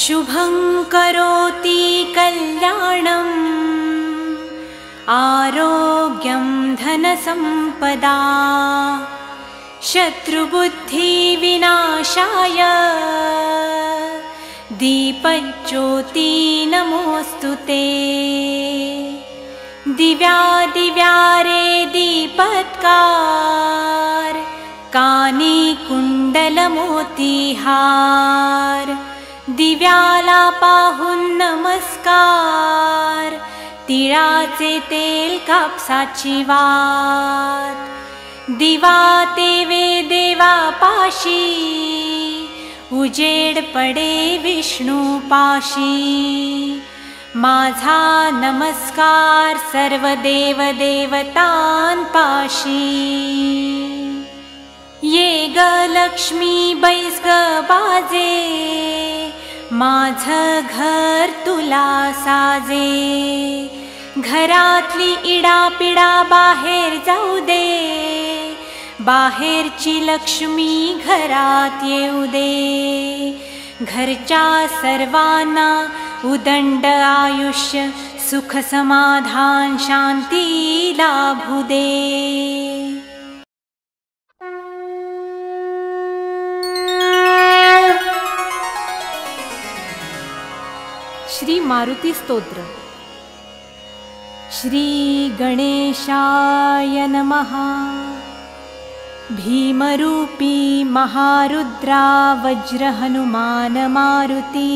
शुभं करोति कल्याणं आरोग्यं धनसम्पदा शत्रुबुद्धिविनाशाय दीपज्योति नमोस्तुते। दिव्या दिव्यारे दीपत्कार कानी कुंडलमोतीहार दिव्याला पाहून नमस्कार तिळाचे तेल कापसाची वात दिवा तेवे देवापाशी उजेड पडे विष्णू पाशी। माझा नमस्कार सर्व देव देवतांपाशी। ये ग लक्ष्मी बैस ग बाजे माझं घर तुला साजे घरातली इडापिडा बाहेर जाऊ दे बाहेरची लक्ष्मी घरात येऊ दे घरच्या सर्वांना उदंड आयुष्य सुख समाधान शांती लाभू दे। श्री मारुती स्तोत्र। श्री गणेशाय नमः। भीमरूपी महारुद्रा वज्र हनुमान मारुती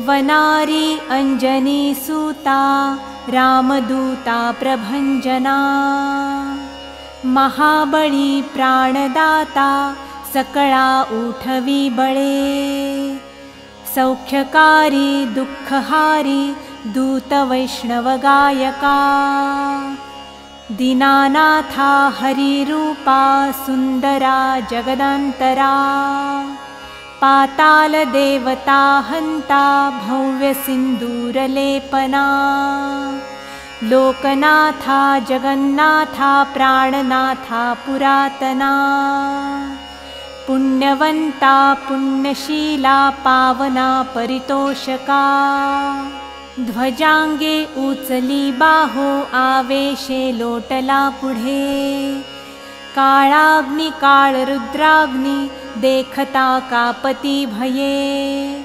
वनारी अंजनी सूता रामदूता प्रभंजना महाबळी प्राणदाता सकळा उठवी बळे सौख्यकारी दुःखहारी दूत वैष्णव गायका दीनानाथा हरिरूपा सुंदरा जगदंतरा पाताल देवता हंता भव्य सिंदूरलेपना लोकनाथा जगन्नाथा प्राणनाथा पुरातना पुण्यवंता पुण्यशीला पावना परितोषका ध्वजांगे उचली बाहो आवेशे लोटला पुढे काळाग्नि काळ रुद्राग्नि देखता कापती भये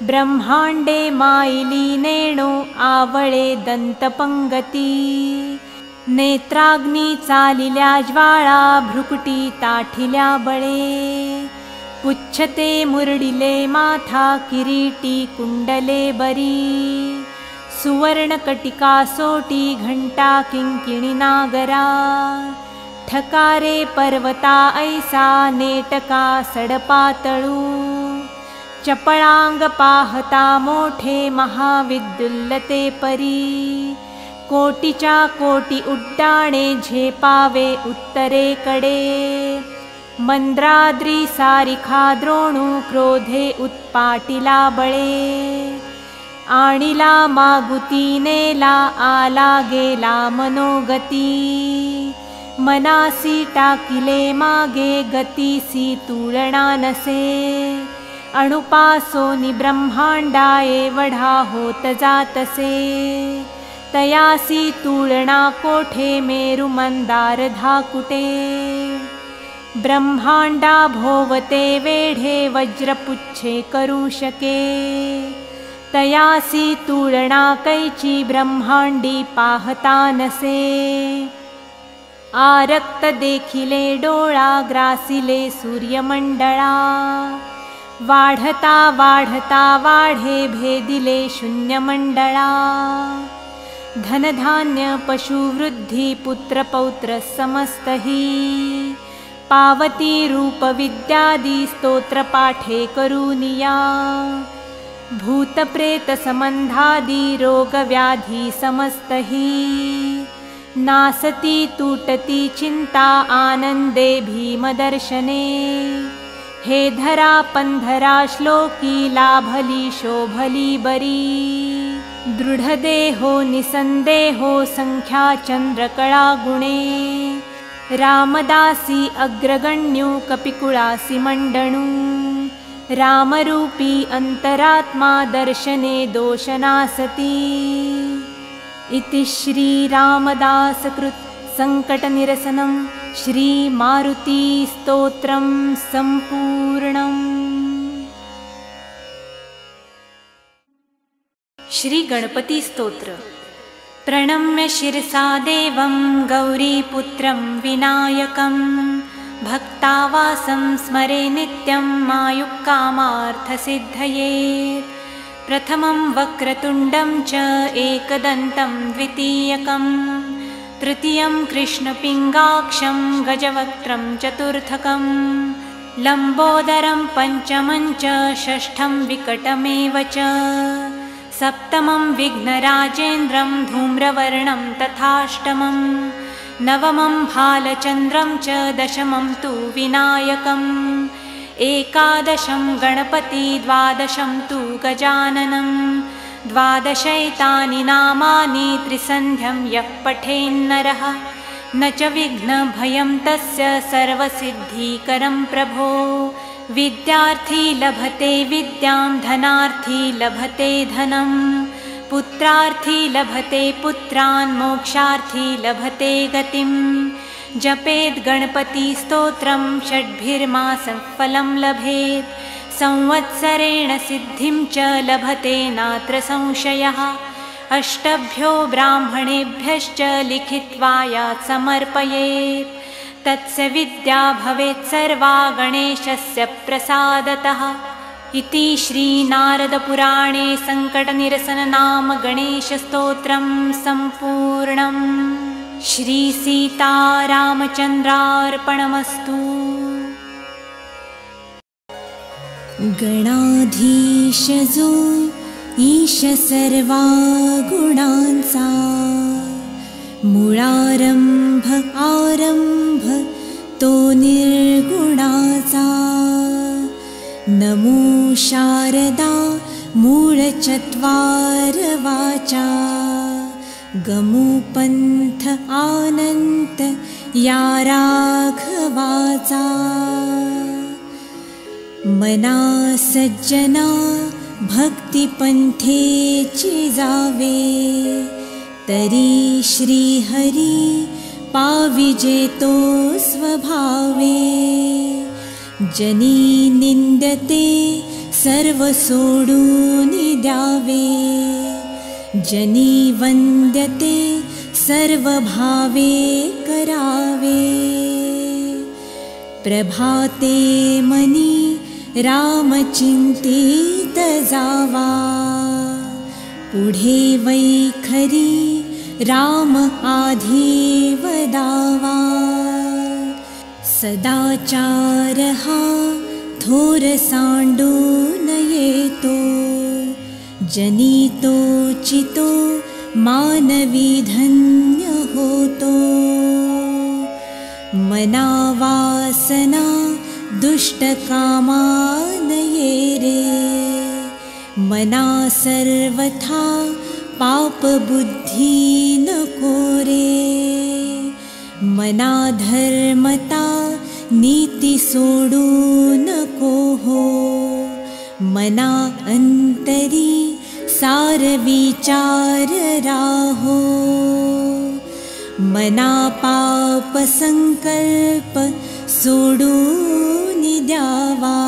ब्रह्मांडे माईली नेणो आवळे दंतपंगती नेत्राग्नी चालिल्या ज्वाळा भ्रुकुटी ताठिल्या बळे पुच्छते मुरडिले माथा किरीटी कुंडले बरी सुवर्णकटिका सोटी घंटा किंकिणी नागरा ठकारे पर्वता ऐसा नेटका सडपातळू चपळांग पाहता मोठे महाविद्युल्लते परी कोटीच्या कोटी उड्डाणे झेपावे उत्तरेकडे मंद्राद्री सारिखा द्रोणू क्रोधे उत्पाटिला बळे आणिला मागुती नेला आला गेला मनोगती मनासी टाकिले मागे गतीसी तुलना नसे अणुपासोनी ब्रह्मांडा एवढा होत जातसे तयासी तुलना कोठे मेरु मंदार धाकुटे ब्रह्मांडा भोवते वेढे वज्रपुच्छे करू शके तयासी तुलना कैची ब्रह्मांडी पाहता नसे आरक्त देखिले डोळा ग्रासिले सूर्यमंडळा वाढता वाढता वाढे भेदिले शून्यमंडळा धनधान्य पशुवृद्धी पुत्रपौत्र समस्तही पावती रूप विद्यादी स्तोत्र पाठे करूनिया भूतप्रेत संबंधादी रोग व्याधी समस्तही नासती तुटती चिंता आनंदे भीमदर्शने हे धरा पंधरा श्लोकी लाभली शोभली बरी दृढदेहो निसंदेहो संख्या चंद्रकळा गुणे रामदासी अग्रगण्यो कपिकुळासी मंडणू रामरूपी अन्तरात्मा दर्शने दोषनासति। इति श्रीरामदासकृत् सङ्कटनिरसनं श्रीमारुतिस्तोत्रं सम्पूर्णम्। श्रीगणपतिस्तोत्र। प्रणम्य शिरसा देवं गौरीपुत्रं विनायकं भक्तावासं स्मरे नित्यं मायुक्कामार्थसिद्धये। प्रथमं वक्रतुण्डं च एकदन्तं द्वितीयकं तृतीयं कृष्णपिङ्गाक्षं गजवक्त्रं चतुर्थकं लम्बोदरं पञ्चमं च षष्ठं विकटमेव च सप्तमं विघ्नराजेन्द्रं धूम्रवर्णं तथाष्टमं नवमं भालचन्द्रं च दशमं तु विनायकम् एकादशं गणपति द्वादशं तु गजाननं द्वादशैतानि नामानि त्रिसन्ध्यं यः पठेन्नरः न च विघ्नभयं तस्य सर्वसिद्धिकरं प्रभो। विद्यार्थी लभते विद्यां धनार्थी लभते धनं पुत्रार्थी लभते पुत्रान् मोक्षार्थी लभते गतिं। जपेद् गणपतिस्तोत्रं षड्भिर्मासं फलं लभेत् संवत्सरेण सिद्धिं च लभते नात्र संशयः। अष्टभ्यो ब्राह्मणेभ्यश्च लिखित्वा यात् समर्पयेत् तस्य विद्या भवेत् सर्वा गणेशस्य प्रसादतः। इति श्रीनारदपुराणे सङ्कटनिरसननाम गणेशस्तोत्रं सम्पूर्णम्। श्रीसीतारामचन्द्रार्पणमस्तु। गणाधीशजो ईश सर्वा गुणांसा मूळारंभ आरंभ तो निर्गुणाचा। नमो शारदा मूळचत्वार वाचा गमुपंथ आनंत या राघवाचा। मना सज्जना भक्तिपंथेची जावे तरी श्रीहरी पाविजेतो स्वभावे। जनी निंदते सर्व सोडून द्यावे जनी वंद्यते सर्व भावे करावे। प्रभाते मनी रामचिंतित जावा पुढे वैखरी राम आधी वदावा। सदाचार हा थोर सांडून येतो जनितो चितो मानवी धन्य होतो। मना वासना दुष्ट कामान ये रे मना सर्वथा पाप बुद्धि नको रे। मना धर्मता नीति सोडू नको हो मना अंतरी सार विचार राहो। मना पाप संकल्प सोडून द्यावा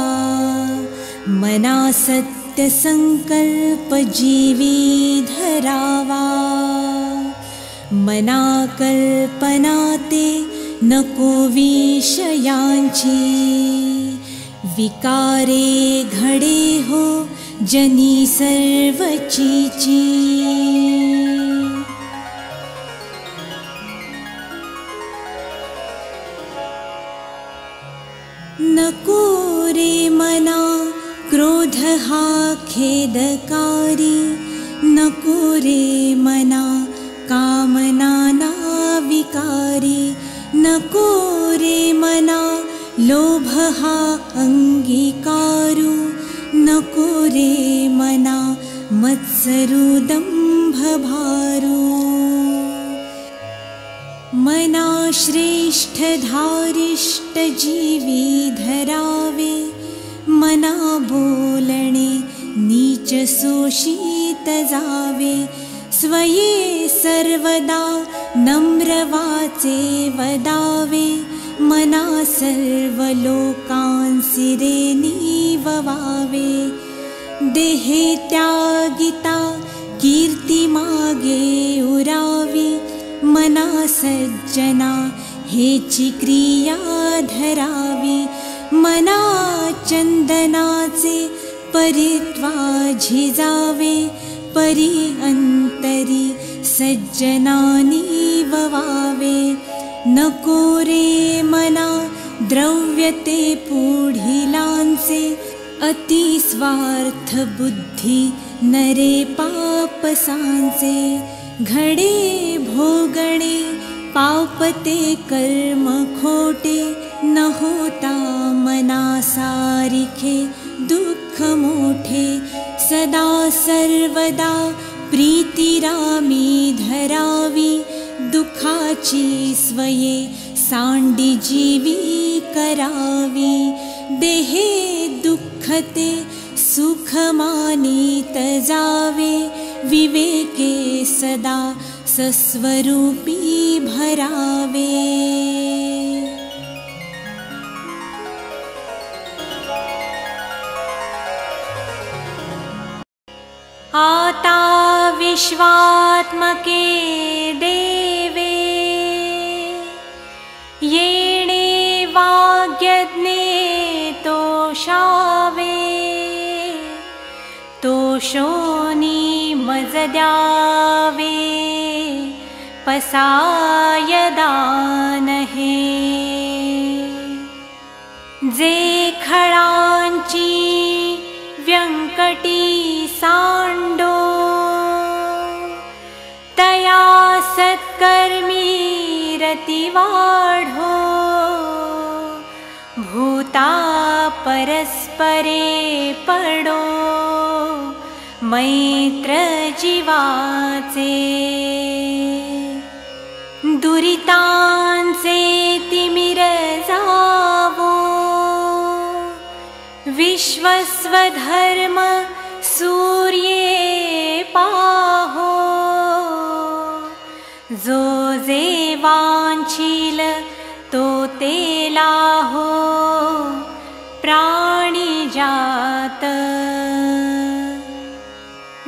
मना सत्य संकल्प जीवी धरावा। मना कल्पना ते नको विषयांची विकारे घडे हो जनी सर्वचीची। नको रे मना क्रोध हा खेदकारी नको रे मना कामना ना विकारी। नको रे मना लोभ हा अंगीकारू नको रे मना मत्सरू दंभ भारू। मना श्रेष्ठ धारिष्ट जीवी धरावे मना बोलणे नीच शोषित जावे, स्वये सर्वदा नम्र वाचे वदावे, मना सर्व लोकांसिरे निववावे, देहे त्यागिता कीर्ती मागे उरावी, मना सज्जना हेची क्रिया धरावी, मना चंदनाचे परित्वा झिजावे, परी अंतरी सज्जनानी ववावे, नको रे मना द्रव्यते पुढिलांचे, अति स्वार्थ बुद्धि नरे पापसांचे, घडे भोगणे पापते कर्म खोटे, न होता मना सारिखे दुःख मोठे, सदा सर्वदा प्रीतिरामी धरावी, दुःखाची स्वये सांडी जीवी करावी, देहे दुःखते सुख मानित जावे, विवेके सदा सस्वरूपी भरावे। आता विश्वात्मके देवे, येणे वाग्यज्ञे तोषावे, तोषोनी मज द्यावे, पसायदान हे, जे खळांची व्यंकटी सांडो, तया सत्कर्मी रती वाढो, भूता परस्परे पडो, मैत्र जीवाचे, दुरितांचे तिमिर जावो, विश्वस्वधर्म सूर्ये पाहो, जो जे वांछील तो ते लाहो, प्राणी जात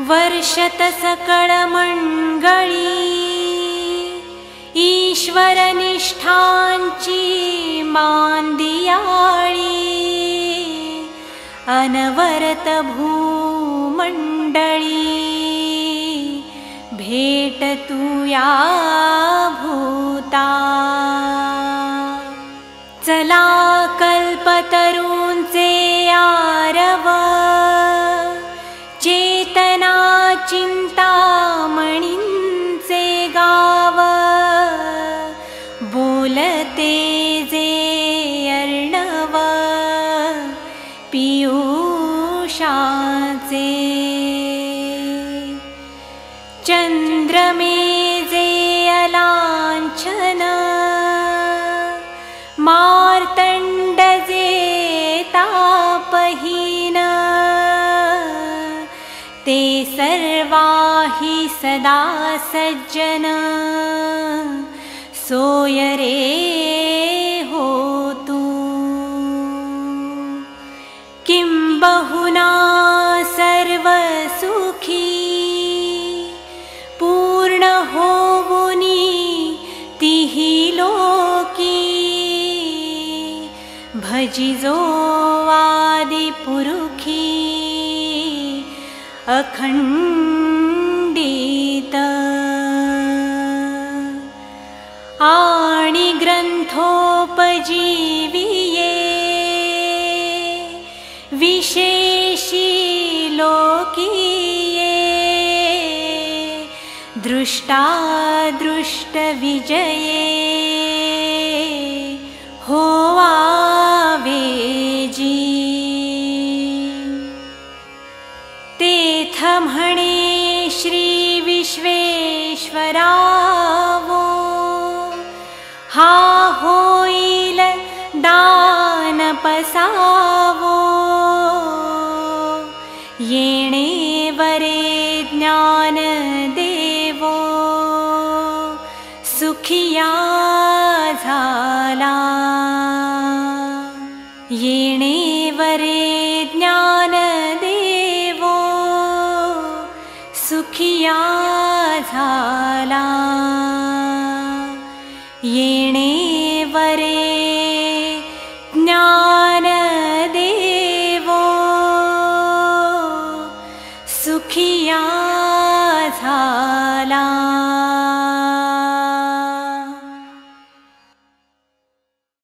वर्षत सकळ मंडळी, ईश्वर निष्ठांची मांदियाळी, अनवरत भूमंडळी, भेट तुया भूता, चला कल्पतरूंचे आरव, चेतना चिंतामणींचे गाव, बोलते जे अर्णव, पियुषाचे, चंद्रमे जे अलांछन, मार्तंड जे तापहीन, ते सर्वाहि सदा सज्जन, सोय रे होतु, किं बहुना सर्वसुखी, पूर्ण होवुनी तिहि लोकी, भजिजो आदि पुरुखी, अखंडित, आणि ग्रंथोपजीविये, विशेषी लोकीये, दृष्टादृष्ट विजये, होवावेजी, तेथ म्हणे श्री विश्वेश्वरावो, हा होईल दान पसावो, सुखिया झाला येणे वरे ज्ञान देवो सुखिया